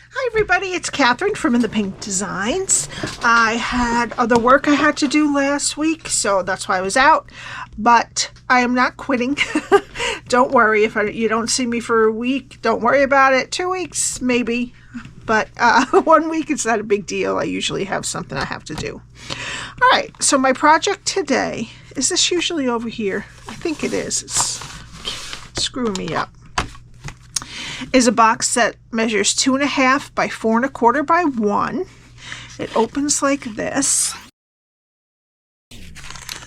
Hi everybody, it's Cathryn from In the Pink Designs. I had other work I had to do last week, so that's why I was out, but I am not quitting. Don't worry if you don't see me for a week. Don't worry about it. 2 weeks, maybe, but 1 week is not a big deal. I usually have something I have to do. All right, so my project today, is this usually over here? I think it is. It's screwing me up. Is a box that measures 2.5 by 4.25 by 1. It opens like this.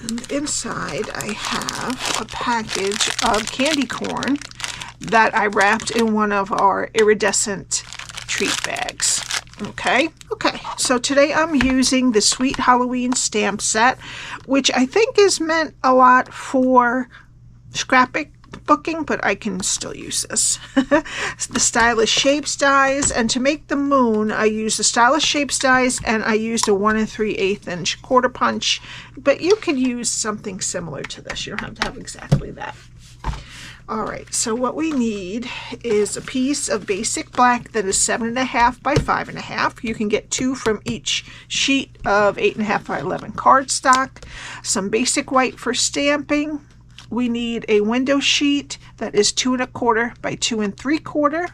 And inside I have a package of candy corn that I wrapped in one of our iridescent treat bags. Okay, so today I'm using the Sweet Halloween stamp set, which I think is meant a lot for scrapbook booking, but I can still use this. The Stylish Shapes dies, and to make the moon I used the Stylish Shapes dies, and I used a 1 3/8 inch quarter punch, but you could use something similar to this. You don't have to have exactly that. Alright, so what we need is a piece of basic black that is 7.5 by 5.5. You can get 2 from each sheet of 8.5 by 11 cardstock. Some basic white for stamping. We need a window sheet that is 2.25 by 2 3/4.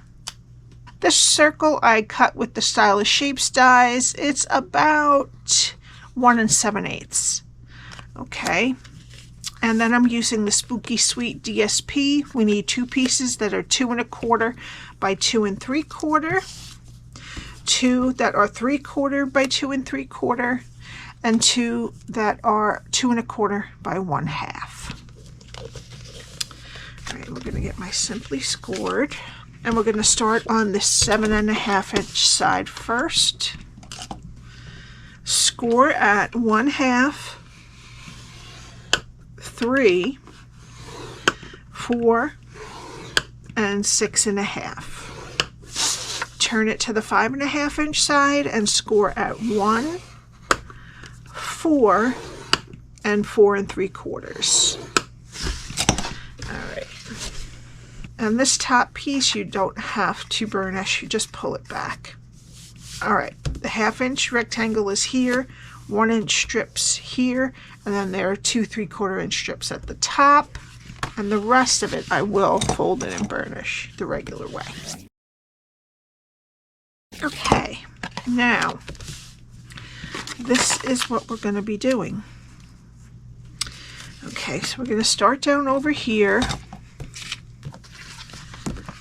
This circle I cut with the Stylish Shapes dies. It's about 1 7/8. Okay. And then I'm using the Spooky Sweet DSP. We need 2 pieces that are 2.25 by 2 3/4. 2 that are 3/4 by 2 3/4. And 2 that are 2.25 by 1/2. Alright, we're going to get my Simply Scored, and we're going to start on the 7.5 inch side first. Score at 1/2, 3, 4, and 6.5. Turn it to the 5.5 inch side and score at 1, 4, and 4 3/4. And this top piece you don't have to burnish, you just pull it back. Alright, the 1/2 inch rectangle is here, 1 inch strips here, and then there are 2 3/4 inch strips at the top, and the rest of it I will fold it and burnish the regular way. Okay, now this is what we're going to be doing. Okay, so we're going to start down over here.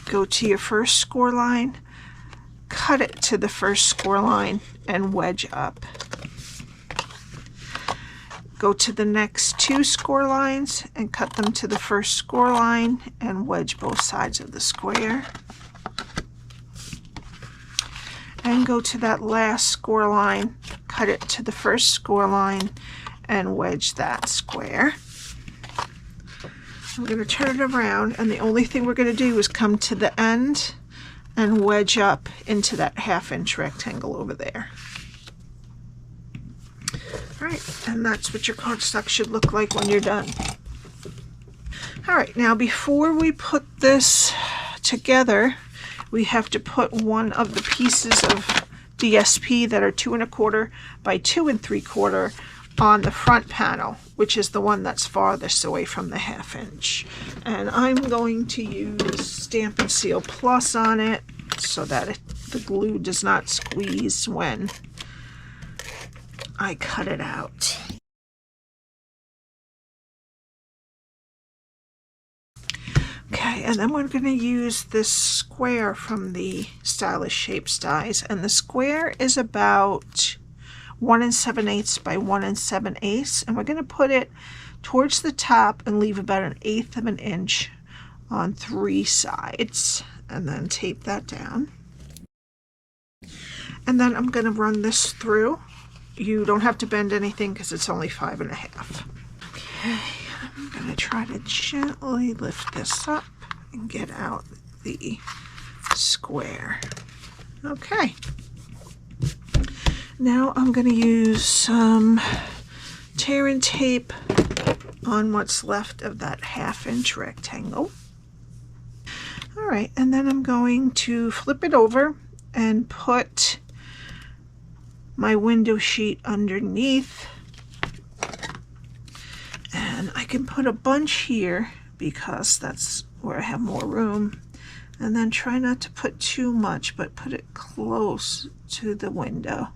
Go to your first score line, cut it to the first score line, and wedge up. Go to the next 2 score lines and cut them to the first score line and wedge both sides of the square. And go to that last score line, cut it to the first score line, and wedge that square. We're going to turn it around, and the only thing we're going to do is come to the end and wedge up into that 1/2 inch rectangle over there. Alright, and that's what your cardstock should look like when you're done. Alright, now before we put this together, we have to put one of the pieces of DSP that are 2.25 by 2 3/4 on the front panel, which is the one that's farthest away from the 1/2 inch. And I'm going to use Stampin' Seal Plus on it so that the glue does not squeeze when I cut it out. Okay, and then we're going to use this square from the Stylish Shapes dies, and the square is about 1 7/8 by 1 7/8, and we're going to put it towards the top and leave about 1/8 of an inch on 3 sides, and then tape that down. And then I'm going to run this through. You don't have to bend anything because it's only 5.5. Okay, I'm going to try to gently lift this up and get out the square. Okay. Now I'm going to use some tear and tape on what's left of that 1/2 inch rectangle. Alright, and then I'm going to flip it over and put my window sheet underneath. And I can put a bunch here because that's where I have more room. And then try not to put too much, but put it close to the window.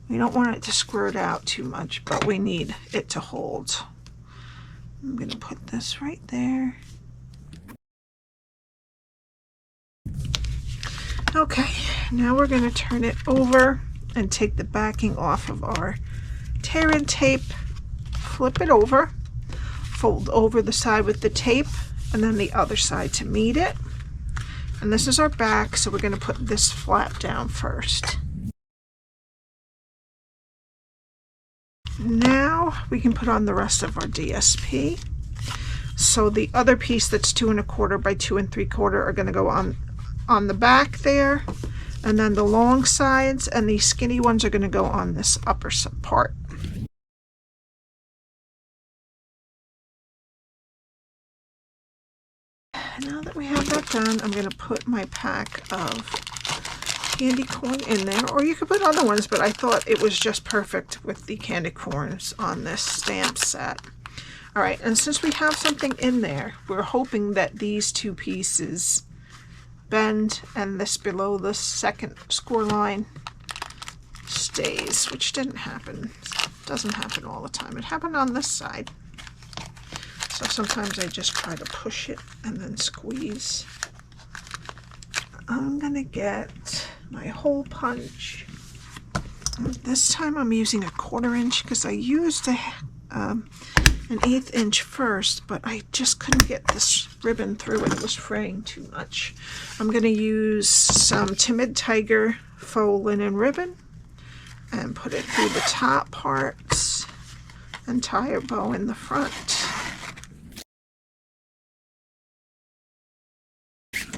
We don't want it to squirt out too much, but we need it to hold. I'm going to put this right there. Okay, now we're going to turn it over and take the backing off of our tear-in tape. Flip it over, fold over the side with the tape, and then the other side to meet it. And this is our back, so we're going to put this flap down first. Now we can put on the rest of our DSP. So the other piece that's 2 1/4 by 2 3/4 are going to go on the back there, and then the long sides and the skinny ones are going to go on this upper part. Now that we have that done, I'm going to put my pack of candy corn in there, or you could put other ones, but I thought it was just perfect with the candy corns on this stamp set. All right, and since we have something in there, we're hoping that these two pieces bend and this below the second score line stays, which didn't happen. Doesn't happen all the time. It happened on this side. So sometimes I just try to push it and then squeeze. I'm gonna get my hole punch. This time I'm using a 1/4 inch because I used an 1/8 inch first, but I just couldn't get this ribbon through and it was fraying too much. I'm gonna use some Timid Tiger faux linen ribbon and put it through the top parts and tie a bow in the front.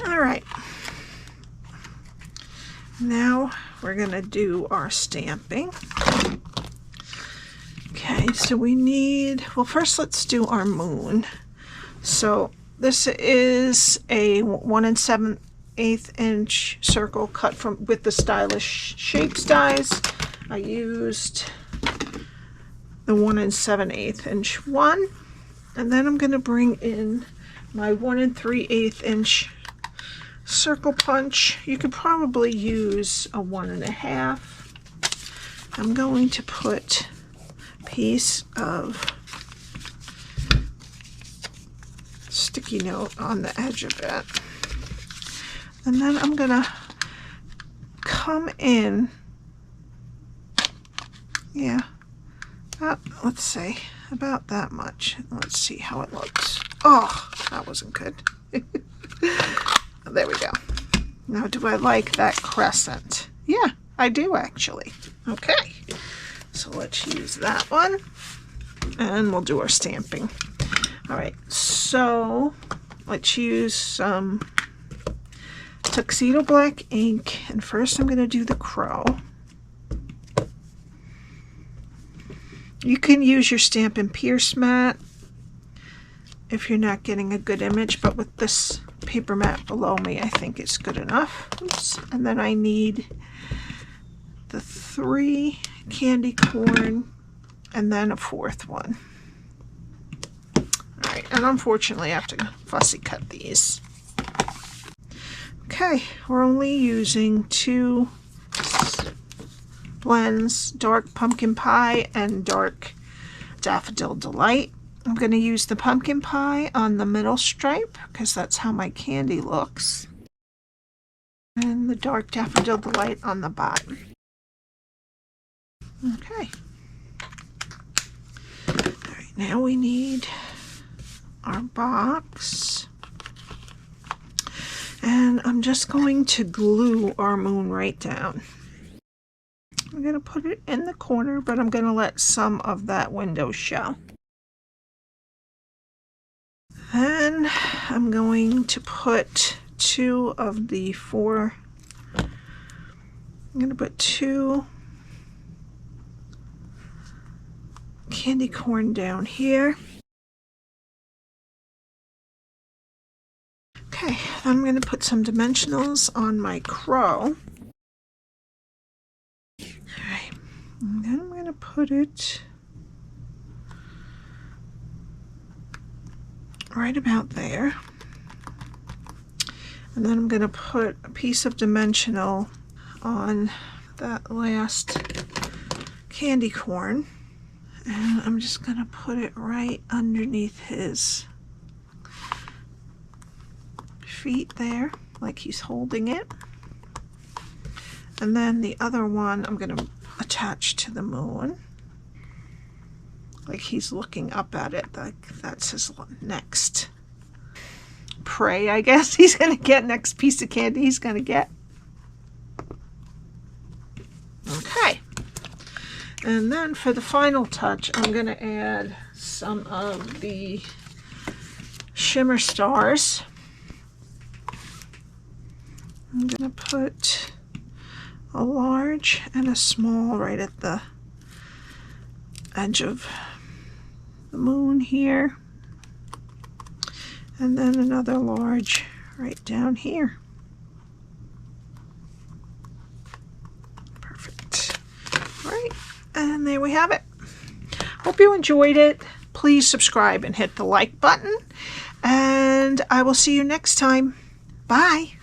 All right, now we're gonna do our stamping. Okay, so we need, well, first let's do our moon. So this is a 1 7/8 inch circle cut from with the stylish shapes dies. I used the 1 7/8 inch one, and then I'm going to bring in my 1 3/8 inch circle punch. You could probably use a 1 1/2. I'm going to put a piece of sticky note on the edge of it, and then I'm gonna come in, yeah, let's say about that much. Let's see how it looks. Oh, that wasn't good. There we go. Now, do I like that crescent? Yeah, I do actually. Okay, so let's use that one and we'll do our stamping. All right, so let's use some Tuxedo Black ink, and first I'm going to do the crow. You can use your Stampin' Pierce mat if you're not getting a good image, but with this paper mat below me, I think it's good enough. Oops. And then I need the 3 candy corn and then a 4th one. All right, and unfortunately I have to fussy cut these. Okay, we're only using 2 blends, dark pumpkin pie and dark daffodil delight. I'm going to use the pumpkin pie on the middle stripe because that's how my candy looks, and the dark daffodil delight on the bottom. Okay. All right, now we need our box, and I'm just going to glue our moon right down. I'm going to put it in the corner, but I'm going to let some of that window show. Then I'm going to put 2 of the 4, I'm going to put 2 candy corn down here. Okay, I'm going to put some dimensionals on my crow. Alright, and then I'm going to put it right about there. And then I'm going to put a piece of dimensional on that last candy corn. And I'm just going to put it right underneath his feet there, like he's holding it. And then the other one I'm going to attach to the moon, like he's looking up at it, like that's his next prey, I guess. He's going to get next piece of candy he's going to get. Okay. And then for the final touch, I'm going to add some of the shimmer stars. I'm going to put a large and a small right at the edge of the moon here. And then another large right down here. Perfect. All right, and there we have it. Hope you enjoyed it. Please subscribe and hit the like button. And I will see you next time. Bye.